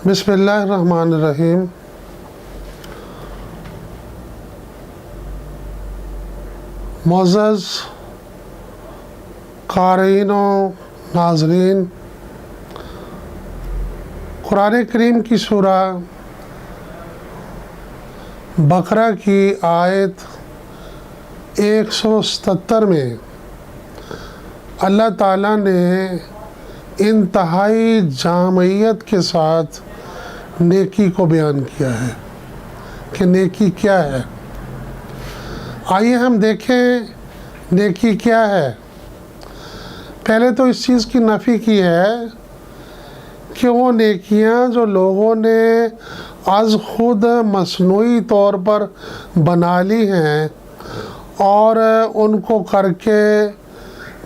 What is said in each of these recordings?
بسم اللہ الرحمن الرحیم۔ معزز قارئین و ناظرین، قرآن کریم کی سورہ بقرہ کی آیت 177 میں اللہ تعالیٰ نے انتہائی جامعیت کے ساتھ نیکی کو بیان کیا ہے کہ نیکی کیا ہے۔ آئیے ہم دیکھیں نیکی کیا ہے۔ پہلے تو اس چیز کی نفی کی ہے کہ وہ نیکیاں جو لوگوں نے از خود مصنوعی طور پر بنا لی ہیں اور ان کو کر کے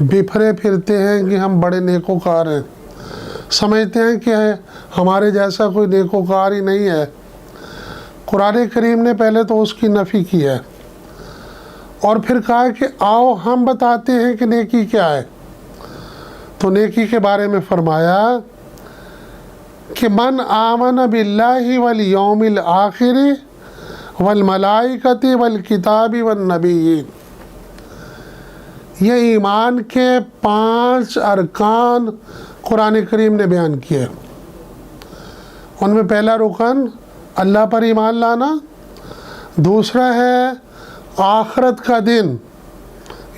بپھرے پھرتے ہیں کہ ہم بڑے نیکوکار ہیں، سمجھتے ہیں کہ ہمارے جیسا کوئی نیکوکار ہی نہیں ہے۔ قرآن کریم نے پہلے تو اس کی نفی کی ہے اور پھر کہا کہ آؤ ہم بتاتے ہیں کہ نیکی کیا ہے۔ تو نیکی کے بارے میں فرمایا کہ من آمن باللہ والیوم الآخر والملائکۃ والکتاب والنبیین، یہ ایمان کے 5 ارکان قرآن کریم نے بیان کیے۔ ان میں پہلا رکن اللہ پر ایمان لانا، دوسرا ہے آخرت کا دن،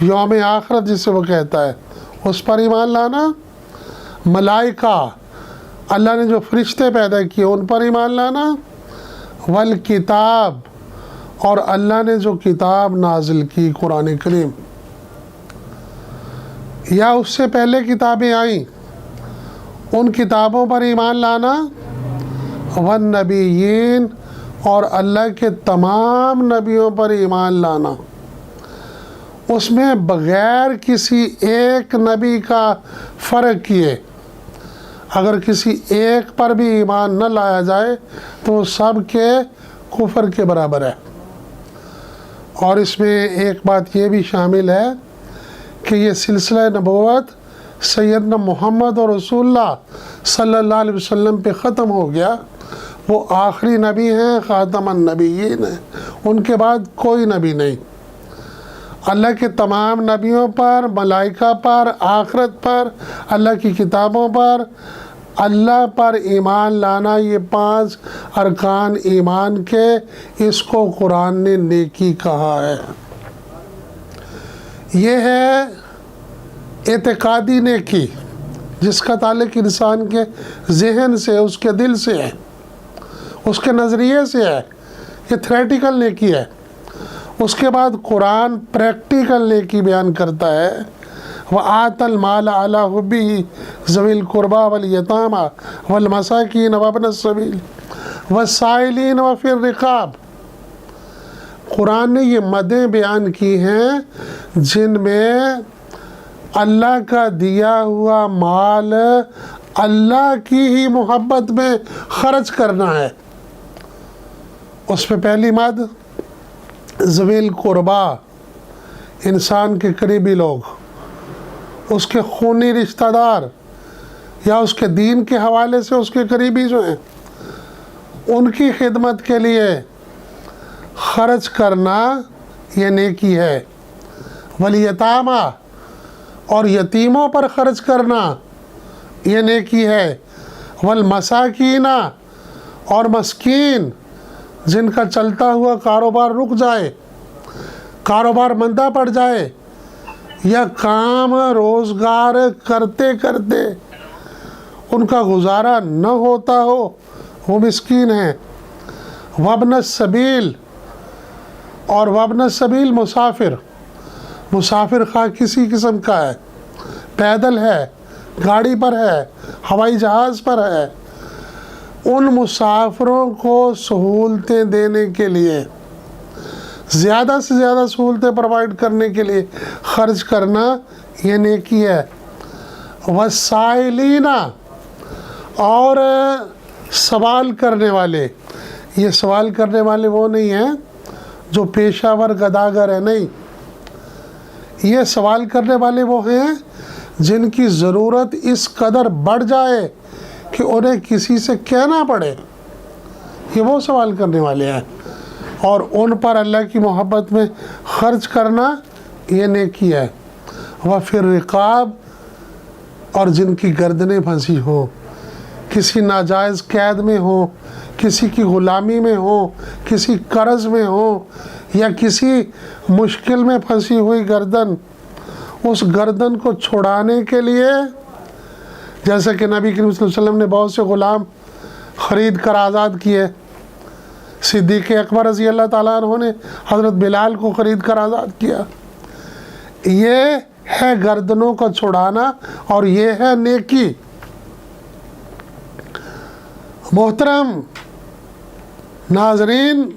یوم آخرت جسے وہ کہتا ہے، اس پر ایمان لانا، ملائکہ اللہ نے جو فرشتے پیدا کیے ان پر ایمان لانا، والکتاب اور اللہ نے جو کتاب نازل کی قرآن کریم یا اس سے پہلے کتابیں آئیں ان کتابوں پر ایمان لانا، والنبیین اور اللہ کے تمام نبیوں پر ایمان لانا، اس میں بغیر کسی ایک نبی کا فرق کیے۔ اگر کسی ایک پر بھی ایمان نہ لایا جائے تو وہ سب کے کفر کے برابر ہے۔ اور اس میں ایک بات یہ بھی شامل ہے کہ یہ سلسلہ نبوت سیدنا محمد اور رسول اللہ صلی اللہ علیہ وسلم پہ ختم ہو گیا۔ وہ آخری نبی ہیں، خاتم النبیین ہیں، ان کے بعد کوئی نبی نہیں۔ اللہ کے تمام نبیوں پر، ملائکہ پر، آخرت پر، اللہ کی کتابوں پر، اللہ پر ایمان لانا، یہ 5 ارکان ایمان کے، اس کو قرآن نے نیکی کہا ہے۔ یہ ہے اعتقادی نیکی جس کا تعلق انسان کے ذہن سے، اس کے دل سے ہے، اس کے نظریے سے ہے، یہ تھیوریٹیکل نیکی ہے۔ اس کے بعد قرآن پریکٹیکل نیکی بیان کرتا ہے، وَآتَى الْمَالَ عَلَىٰ حُبِّهِ ذَوِي الْقُرْبَىٰ وَالْيَتَامَىٰ وَالْمَسَاكِينَ وَابْنَ السَّبِيلِ وَالسَّائِلِينَ وَفِي الرِّقَابِ۔ قرآن نے یہ مدیں بیان کی ہیں جن میں اللہ کا دیا ہوا مال اللہ کی ہی محبت میں خرچ کرنا ہے۔ اس میں پہلی مد ذوی القربا، انسان کے قریبی لوگ، اس کے خونی رشتہ دار یا اس کے دین کے حوالے سے اس کے قریبی جو ہیں، ان کی خدمت کے لیے خرچ کرنا یہ نیکی ہے۔ والیتامہ اور یتیموں پر خرچ کرنا یہ نیکی ہے۔ والمساکین اور مسکین جن کا چلتا ہوا کاروبار رک جائے، کاروبار مندہ پڑ جائے یا کام روزگار کرتے کرتے ان کا گزارا نہ ہوتا ہو، وہ مسکین ہیں۔ وابن السبیل اور وابن السبیل مسافر خواہ کسی قسم کا ہے، پیدل ہے، گاڑی پر ہے، ہوائی جہاز پر ہے، ان مسافروں کو سہولتیں دینے کے لیے، زیادہ سے زیادہ سہولتیں پرووائڈ کرنے کے لیے خرچ کرنا یہ نیکی ہے۔ والسائلین اور سوال کرنے والے، یہ سوال کرنے والے وہ نہیں ہیں جو پیشہ ور گداگر ہیں، نہیں، یہ سوال کرنے والے وہ ہیں جن کی ضرورت اس قدر بڑھ جائے کہ انہیں کسی سے کہنا پڑے، یہ وہ سوال کرنے والے ہیں، اور ان پر اللہ کی محبت میں خرچ کرنا یہ نیکی ہے۔ وَفِي الرِّقَابِ، اور جن کی گردنیں پھنسی ہوں، کسی ناجائز قید میں ہوں، کسی کی غلامی میں ہوں، کسی قرض میں ہوں، یا کسی مشکل میں پھنسی ہوئی گردن، اس گردن کو چھڑانے کے لیے، جیسے کہ نبی کریم صلی اللہ علیہ وسلم نے بہت سے غلام خرید کر آزاد کیے، صدیق اکبر رضی اللہ تعالیٰ عنہ نے حضرت بلال کو خرید کر آزاد کیا۔ یہ ہے گردنوں کو چھڑانا، اور یہ ہے نیکی۔ محترم ناظرین،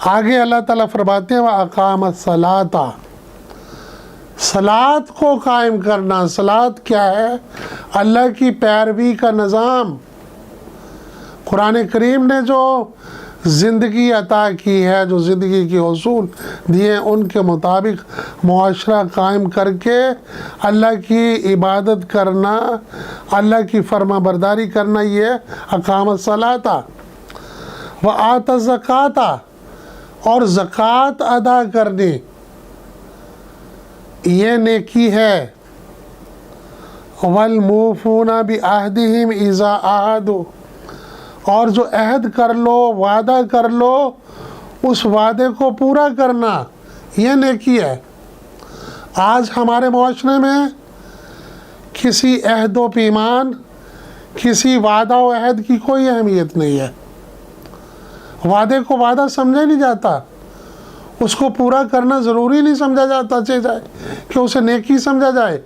آگے اللہ تعالیٰ فرماتے ہیں وَأَقَامَ الصَّلَاةَ، صلاۃ کو قائم کرنا۔ صلاۃ کیا ہے؟ اللہ کی پیروی کا نظام۔ قرآن کریم نے جو زندگی عطا کی ہے، جو زندگی کے اصول دیے ہیں، ان کے مطابق معاشرہ قائم کر کے اللہ کی عبادت کرنا، اللہ کی فرما برداری کرنا، یہ اقام الصلاۃ۔ وآت الزکاۃ، اور زکوٰۃ ادا کرنی، یہ نیکی ہے۔ والموفون بعہدہم اذا عاہدوا، اور جو عہد کر لو، وعدہ کر لو، اس وعدے کو پورا کرنا، یہ نیکی ہے۔ آج ہمارے معاشرے میں کسی عہد و پیمان، کسی وعدہ و عہد کی کوئی اہمیت نہیں ہے۔ وعدے کو وعدہ سمجھا نہیں جاتا، اس کو پورا کرنا ضروری نہیں سمجھا جاتا جائے کہ اسے نیکی سمجھا جائے۔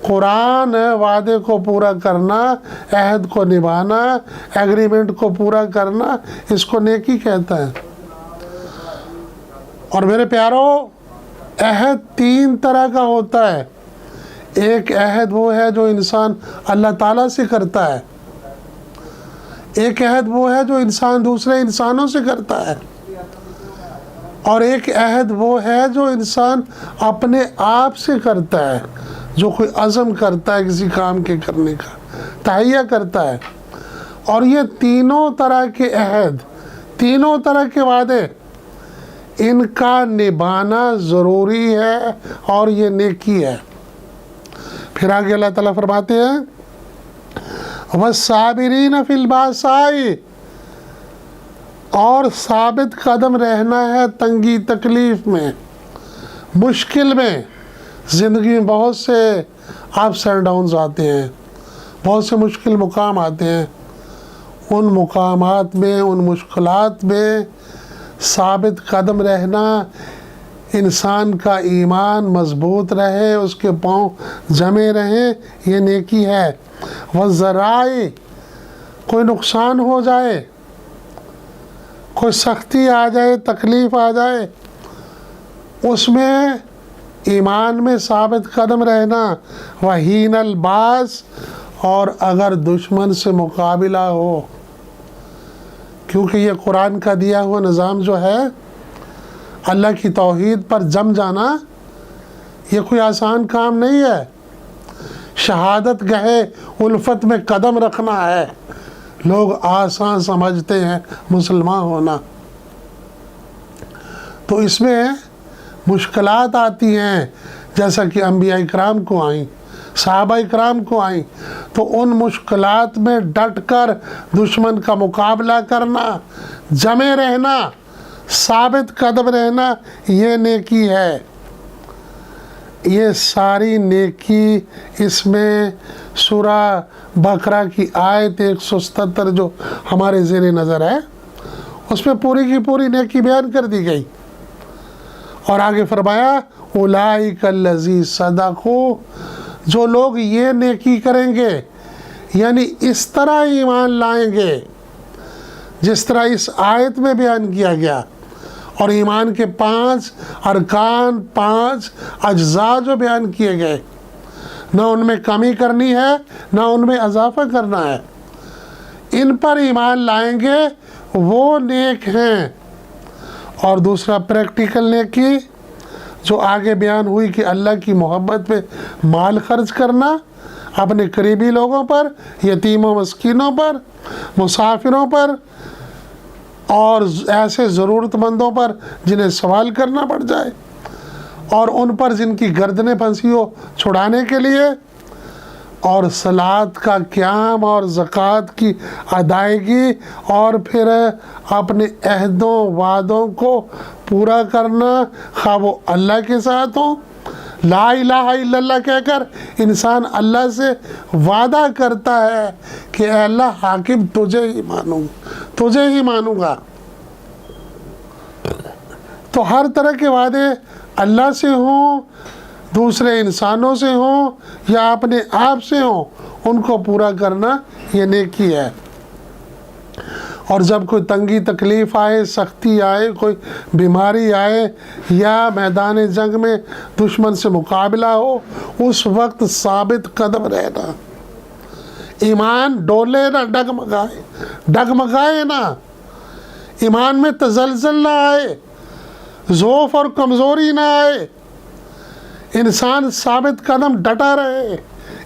قرآن وعدے کو پورا کرنا، عہد کو نبھانا، ایگریمنٹ کو پورا کرنا، اس کو نیکی کہتا ہے۔ اور میرے پیارو، عہد تین طرح کا ہوتا ہے۔ ایک عہد وہ ہے جو انسان اللہ تعالیٰ سے کرتا ہے، ایک عہد وہ ہے جو انسان دوسرے انسانوں سے کرتا ہے، اور ایک عہد وہ ہے جو انسان اپنے آپ سے کرتا ہے، جو کوئی عزم کرتا ہے کسی کام کے کرنے کا، تہیہ کرتا ہے۔ اور یہ تینوں طرح کے عہد، تینوں طرح کے وعدے، ان کا نبھانا ضروری ہے، اور یہ نیکی ہے۔ پھر آگے اللہ تعالیٰ فرماتے ہیں وَالصَّابِرِينَ فِي الْبَأْسَاءِ، اور ثابت قدم رہنا ہے تنگی تکلیف میں، مشکل میں۔ زندگی میں بہت سے اپس اینڈ ڈاؤنز آتے ہیں، بہت سے مشکل مقام آتے ہیں۔ ان مقامات میں، ان مشکلات میں ثابت قدم رہنا، انسان کا ایمان مضبوط رہے، اس کے پاؤں جمے رہیں، یہ نیکی ہے۔ وَالذَّرَائِعِ، کوئی نقصان ہو جائے، کوئی سختی آ جائے، تکلیف آ جائے، اس میں ایمان میں ثابت قدم رہنا۔ وَحِینَ الْبَأْسِ، اور اگر دشمن سے مقابلہ ہو، کیونکہ یہ قرآن کا دیا ہوا نظام جو ہے، اللہ کی توحید پر جم جانا، یہ کوئی آسان کام نہیں ہے۔ شہادت گہے الفت میں قدم رکھنا ہے۔ لوگ آسان سمجھتے ہیں مسلمان ہونا، تو اس میں مشکلات آتی ہیں، جیسا کہ انبیاء اکرام کو آئیں، صحابہ اکرام کو آئیں، تو ان مشکلات میں ڈٹ کر دشمن کا مقابلہ کرنا، جمے رہنا، ثابت قدم رہنا، یہ نیکی ہے۔ یہ ساری نیکی اس میں سورہ بقرہ کی آیت 177 جو ہمارے زیر نظر ہے، اس میں پوری کی پوری نیکی بیان کر دی گئی۔ اور آگے فرمایا اولئک الذین صدقوا، جو لوگ یہ نیکی کریں گے، یعنی اس طرح ایمان لائیں گے جس طرح اس آیت میں بیان کیا گیا، اور ایمان کے 5 ارکان، 5 اجزاء جو بیان کیے گئے، نہ ان میں کمی کرنی ہے، نہ ان میں اضافہ کرنا ہے، ان پر ایمان لائیں گے، وہ نیک ہیں۔ اور دوسرا پریکٹیکل نیکی جو آگے بیان ہوئی کہ اللہ کی محبت میں مال خرچ کرنا، اپنے قریبی لوگوں پر، یتیموں مسکینوں پر، مسافروں پر اور ایسے ضرورت مندوں پر جنہیں سوال کرنا پڑ جائے، اور ان پر جن کی گردنیں پھنسی ہو چھڑانے کے لیے، اور صلاۃ کا قیام اور زکوٰۃ کی ادائیگی، اور پھر اپنے عہدوں وعدوں کو پورا کرنا، خواہ وہ اللہ کے ساتھ ہوں۔ لا الہ الا اللہ کہہ کر انسان اللہ سے وعدہ کرتا ہے کہ اے اللہ حاکم تجھے ہی مانوں گا۔ تو ہر طرح کے وعدے اللہ سے ہوں، دوسرے انسانوں سے ہوں یا اپنے آپ سے ہوں، ان کو پورا کرنا یہ نیکی ہے۔ اور جب کوئی تنگی تکلیف آئے، سختی آئے، کوئی بیماری آئے یا میدان جنگ میں دشمن سے مقابلہ ہو، اس وقت ثابت قدم رہنا، ایمان ڈولے نہ، ڈگمگائے نہ، ایمان میں تزلزل نہ آئے، ضعف اور کمزوری نہ آئے، انسان ثابت قدم ڈٹا رہے،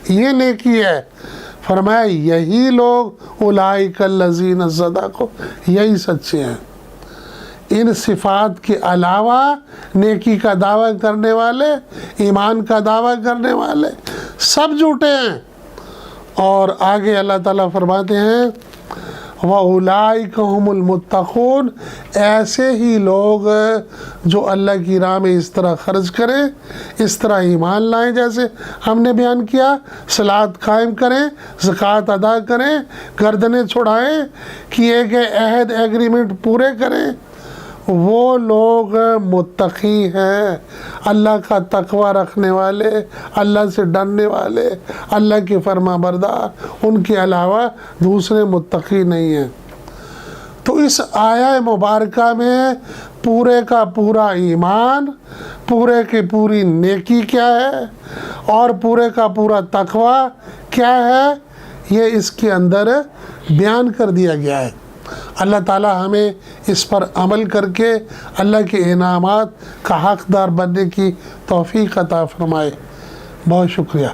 یہ نیکی ہے۔ فرمایا یہی لوگ اولئک الذین صدقوا، یہی سچے ہیں۔ ان صفات کے علاوہ نیکی کا دعویٰ کرنے والے، ایمان کا دعویٰ کرنے والے سب جھوٹے ہیں۔ اور آگے اللہ تعالیٰ فرماتے ہیں وَأُولَئِكَ هُمُ الْمُتَّقُونَ، ایسے ہی لوگ جو اللہ کی راہ میں اس طرح خرچ کریں، اس طرح ایمان لائیں جیسے ہم نے بیان کیا، صلاۃ قائم کریں، زکوٰۃ ادا کریں، گردنیں چھڑائیں، کیے گئے عہد ایگریمنٹ پورے کریں، وہ لوگ متقی ہیں، اللہ کا تقوی رکھنے والے، اللہ سے ڈرنے والے، اللہ کے فرما بردار، ان کے علاوہ دوسرے متقی نہیں ہیں۔ تو اس آیہ مبارکہ میں پورے کا پورا ایمان، پورے کی پوری نیکی کیا ہے اور پورے کا پورا تقوی کیا ہے، یہ اس کے اندر بیان کر دیا گیا ہے۔ اللہ تعالیٰ ہمیں اس پر عمل کر کے اللہ کے انعامات کا حقدار بننے کی توفیق عطا فرمائے۔ بہت شکریہ۔